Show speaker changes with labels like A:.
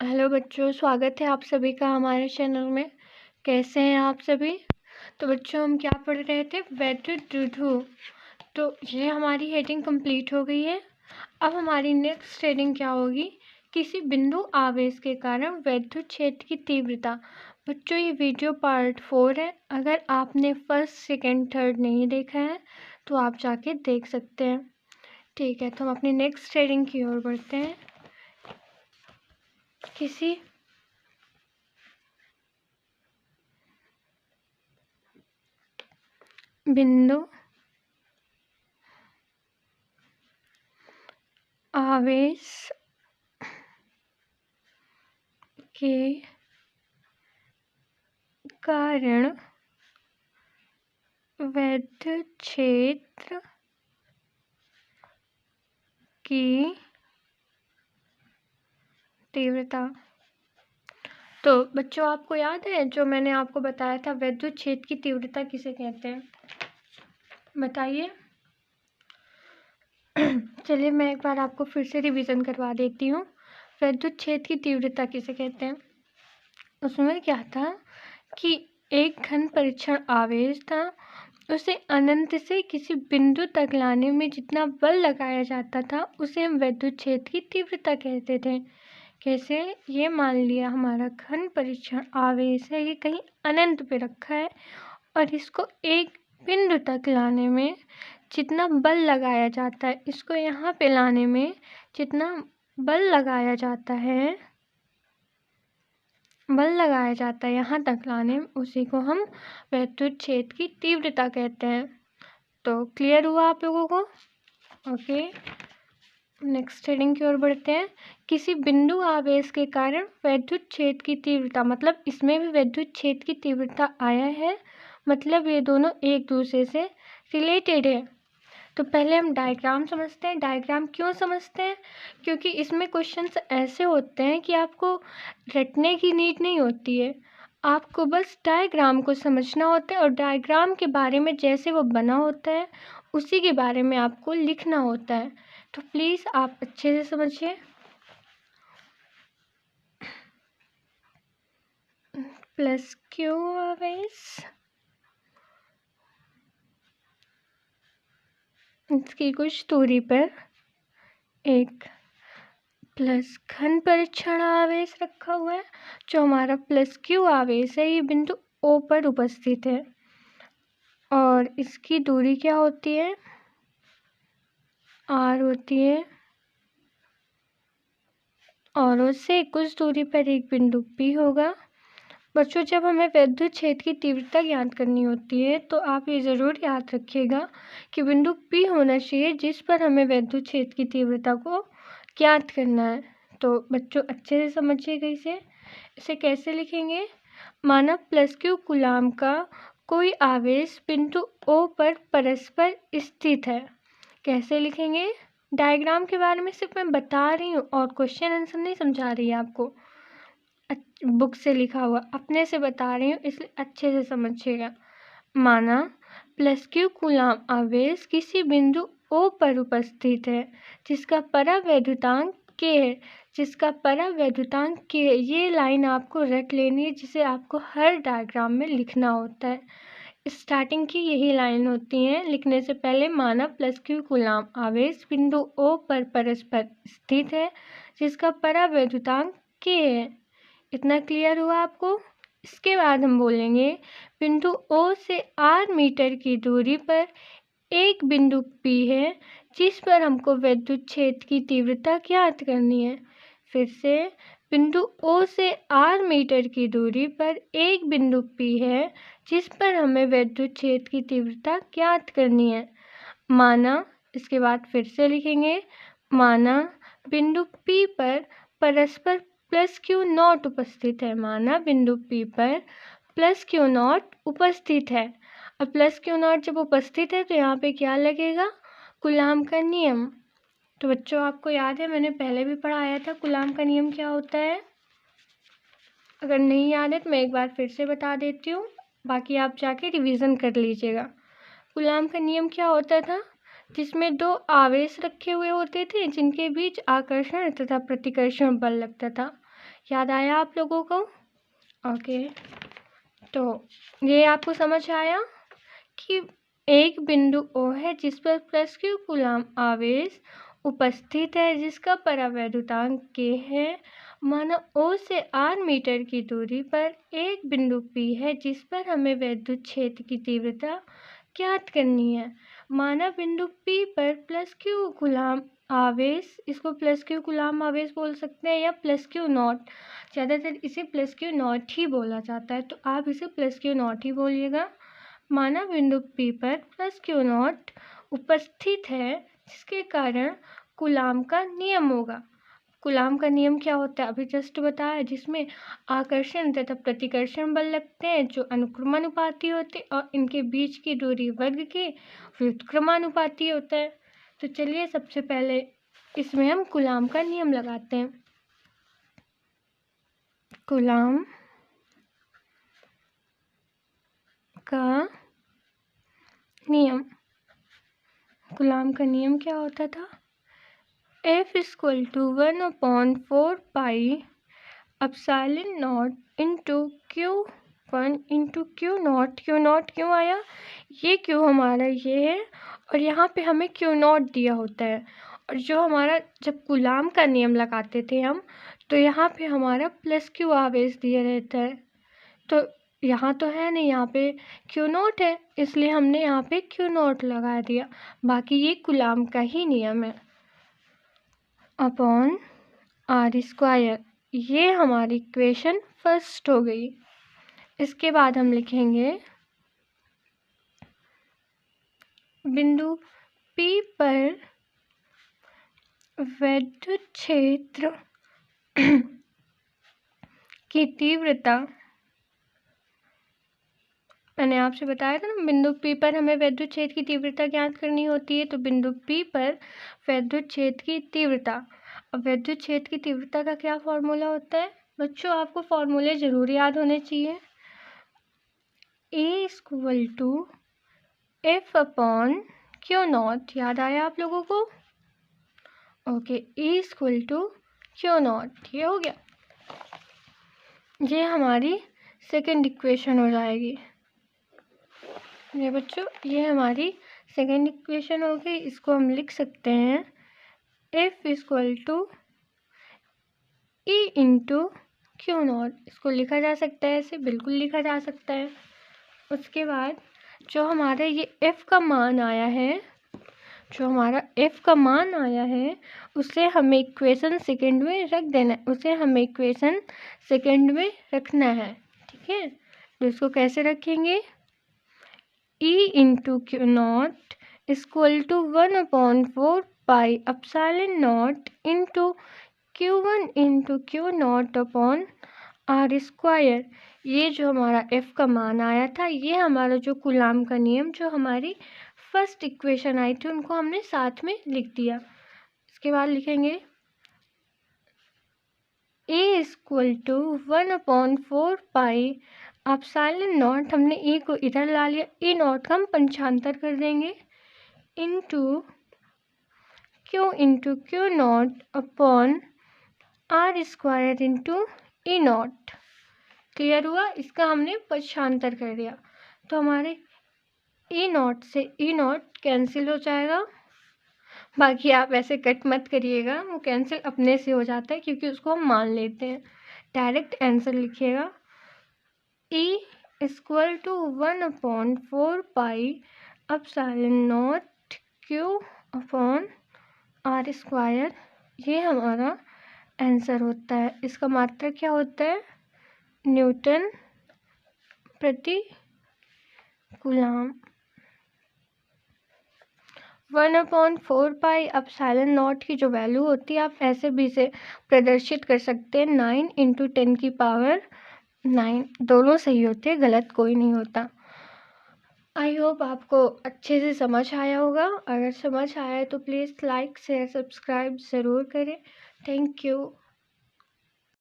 A: Hello बच्चों, स्वागत है आप सभी का हमारे चैनल में। कैसे हैं आप सभी? तो बच्चों हम क्या पढ़ रहे थे? वैद्युत द्विध्रुव। तो ये हमारी हेडिंग कंप्लीट हो गई है। अब हमारी नेक्स्ट हेडिंग क्या होगी? किसी बिंदु आवेश के कारण वैद्युत क्षेत्र की तीव्रता। बच्चों ये वीडियो पार्ट 4 है। अगर आपने फर्स्ट, सेकेंड, थर्ड नहीं देखा है तो आप जाके देख सकते हैं। ठीक है, तो हम अपनी नेक्स्ट हेडिंग की ओर बढ़ते हैं। किसी बिंदु आवेश के कारण वैद्युत क्षेत्र की तीव्रता। तो बच्चों आपको याद है जो मैंने आपको बताया था, वैद्युत क्षेत्र की तीव्रता किसे कहते हैं? बताइए। चलिए मैं एक बार आपको फिर से रिवीजन करवा देती हूँ। वैद्युत क्षेत्र की तीव्रता किसे कहते हैं? उसमें क्या था कि एक घन परीक्षण आवेश था, उसे अनंत से किसी बिंदु तक लाने में जितना बल लगाया जाता था उसे हम वैद्युत क्षेत्र की तीव्रता कहते थे। कैसे? ये मान लिया हमारा घन परीक्षण आवेश है, ये कहीं अनंत पे रखा है और इसको एक बिंदु तक लाने में जितना बल लगाया जाता है, इसको यहाँ पे लाने में जितना बल लगाया जाता है यहाँ तक लाने में, उसी को हम वैद्युत क्षेत्र की तीव्रता कहते हैं। तो क्लियर हुआ आप लोगों को? ओके, नेक्स्ट हेडिंग की ओर बढ़ते हैं। किसी बिंदु आवेश के कारण वैद्युत क्षेत्र की तीव्रता, मतलब इसमें भी वैद्युत क्षेत्र की तीव्रता आया है, मतलब ये दोनों एक दूसरे से रिलेटेड है। तो पहले हम डायग्राम समझते हैं। डायग्राम क्यों समझते हैं? क्योंकि इसमें क्वेश्चंस ऐसे होते हैं कि आपको रटने की नीड नहीं होती है, आपको बस डायग्राम को समझना होता है और डायग्राम के बारे में जैसे वो बना होता है उसी के बारे में आपको लिखना होता है। तो प्लीज़ आप अच्छे से समझिए। प्लस क्यू आवेश, इसकी कुछ दूरी पर एक प्लस घन परीक्षण आवेश रखा हुआ है। जो हमारा प्लस क्यू आवेश है ये बिंदु ओ पर उपस्थित है और इसकी दूरी क्या होती है? आर होती है। और उससे कुछ दूरी पर एक बिंदु पी होगा। बच्चों जब हमें वैद्युत क्षेत्र की तीव्रता ज्ञात करनी होती है तो आप ये ज़रूर याद रखिएगा कि बिंदु पी होना चाहिए जिस पर हमें वैद्युत क्षेत्र की तीव्रता को ज्ञात करना है। तो बच्चों अच्छे से समझिएगा इसे कैसे लिखेंगे। माना प्लस क्यू कूलाम का कोई आवेश बिंदु ओ पर परस्पर स्थित है। कैसे लिखेंगे? डायग्राम के बारे में सिर्फ मैं बता रही हूँ और क्वेश्चन आंसर नहीं समझा रही है आपको, बुक से लिखा हुआ अपने से बता रही हूँ, इसलिए अच्छे से समझिएगा। माना प्लस क्यू कूलाम आवेश किसी बिंदु ओ पर उपस्थित है जिसका परावैद्युतांक k है। ये लाइन आपको रट लेनी है, जिसे आपको हर डायग्राम में लिखना होता है। स्टार्टिंग की यही लाइन होती है लिखने से पहले। माना प्लस क्यू कूलाम आवेश बिंदु ओ पर परस्पर स्थित है जिसका परावैद्युतांक k है। इतना क्लियर हुआ आपको? इसके बाद हम बोलेंगे बिंदु O से R मीटर की दूरी पर एक बिंदु P है जिस पर हमको वैद्युत क्षेत्र की तीव्रता ज्ञात करनी है। फिर से बिंदु O से R मीटर की दूरी पर एक बिंदु P है जिस पर हमें वैद्युत क्षेत्र की तीव्रता ज्ञात करनी है। माना, इसके बाद फिर से लिखेंगे, माना बिंदु P पर परस्पर प्लस क्यू नॉट उपस्थित है। माना बिंदु P पर प्लस क्यू नॉट उपस्थित है। अब प्लस क्यू नॉट जब उपस्थित है तो यहाँ पे क्या लगेगा? कूलाम का नियम। तो बच्चों आपको याद है, मैंने पहले भी पढ़ाया था कूलाम का नियम क्या होता है। अगर नहीं याद है तो मैं एक बार फिर से बता देती हूँ, बाकी आप जाके रिवीजन कर लीजिएगा। कूलाम का नियम क्या होता था? जिसमें दो आवेश रखे हुए होते थे जिनके बीच आकर्षण तथा प्रतिकर्षण बल लगता था। याद आया आप लोगों को? ओके, तो ये आपको समझ आया कि एक बिंदु O है जिस पर प्लस Q कूलाम आवेश उपस्थित है, जिसका परावैद्युतांक K है। माना O से R मीटर की दूरी पर एक बिंदु P है जिस पर हमें वैद्युत क्षेत्र की तीव्रता ज्ञात करनी है। माना बिंदु P पर प्लस Q कूलाम आवेश, इसको प्लस Q कूलाम आवेश बोल सकते हैं या प्लस Q नॉट, ज़्यादातर इसे प्लस Q नॉट ही बोला जाता है, तो आप इसे प्लस Q नॉट ही बोलिएगा। माना बिंदु P पर प्लस Q नॉट उपस्थित है, जिसके कारण कूलाम का नियम होगा। कूलाम का नियम क्या होता है? अभी जस्ट बताया, जिसमें आकर्षण तथा प्रतिकर्षण बल लगते हैं जो अनुक्रमानुपाती होते हैं और इनके बीच की दूरी वर्ग के व्युत्क्रमानुपाती होता है। तो चलिए सबसे पहले इसमें हम कूलाम का नियम लगाते हैं। कूलाम का नियम, कूलाम का नियम क्या होता था? F equal to 1/4 pi epsilon not into Q1 into Q not. Q not क्यों आया? ये Q हमारा ये है और यहाँ पे हमें Q नॉट दिया होता है, और जो हमारा जब कूलाम का नियम लगाते थे हम, तो यहाँ पे हमारा प्लस Q आवेश दिया रहता है। तो यहाँ तो है नहीं, यहाँ पे Q नॉट है, इसलिए हमने यहाँ पे Q नॉट लगा दिया। बाकी ये कूलाम का ही नियम है अपॉन R स्क्वायर। ये हमारी इक्वेशन फर्स्ट हो गई। इसके बाद हम लिखेंगे बिंदु P पर वैद्युत क्षेत्र की तीव्रता, मैंने आपसे बताया था ना, बिंदु P पर हमें वैद्युत क्षेत्र की तीव्रता ज्ञात करनी होती है। तो बिंदु P पर वैद्युत क्षेत्र की तीव्रता, अब वैद्युत क्षेत्र की तीव्रता का क्या फॉर्मूला होता है बच्चों? आपको फॉर्मूले जरूर याद होने चाहिए। E equal to F upon Q not, याद आया आप लोगों को? Okay, E equal to Q not, ये हो गया। ये हमारी सेकेंड इक्वेशन हो जाएगी। ये बच्चों, ये हमारी सेकेंड इक्वेशन हो गई। इसको हम लिख सकते हैं F equal to E into Q not. इसको लिखा जा सकता है, ऐसे बिल्कुल लिखा जा सकता है। उसके बाद जो हमारा ये F का मान आया है, जो हमारा F का मान आया है, उसे हमें इक्वेशन सेकेंड में रख देना है, उसे हमें इक्वेशन सेकेंड में रखना है, ठीक है? तो इसको कैसे रखेंगे? E into Q not equal to 1/4 pi epsilon not into Q1 into Q not upon R square. ये जो हमारा F का मान आया था, ये हमारा जो कूलाम का नियम, जो हमारी फर्स्ट इक्वेशन आई थी, उनको हमने साथ में लिख दिया। इसके बाद लिखेंगे A equal to 1/4 pi epsilon not, हमने E को इधर ला लिया, E नॉट का हम पंचांतर कर देंगे, into Q not upon R square into E not. Clear हुआ? इसका हमने पंचांतर कर दिया, तो हमारे E नॉट से E नॉट कैंसिल हो जाएगा। बाकी आप ऐसे कट मत करिएगा, वो कैंसिल अपने से हो जाता है क्योंकि उसको हम मान लेते हैं। डायरेक्ट आंसर लिखिएगा E equal to 1/4 pi epsilon not Q upon R square. ये हमारा आंसर होता है। इसका मात्रक क्या होता है? न्यूटन प्रति कूलाम। 1/4 पाई एप्सिलॉन नॉट की जो वैल्यू होती है, आप ऐसे भी इसे प्रदर्शित कर सकते हैं, 9 इंटू 10 की पावर 9। दोनों सही होते हैं, गलत कोई नहीं होता। आई होप आपको अच्छे से समझ आया होगा। अगर समझ आया है तो प्लीज़ लाइक शेयर सब्सक्राइब ज़रूर करें। Thank you.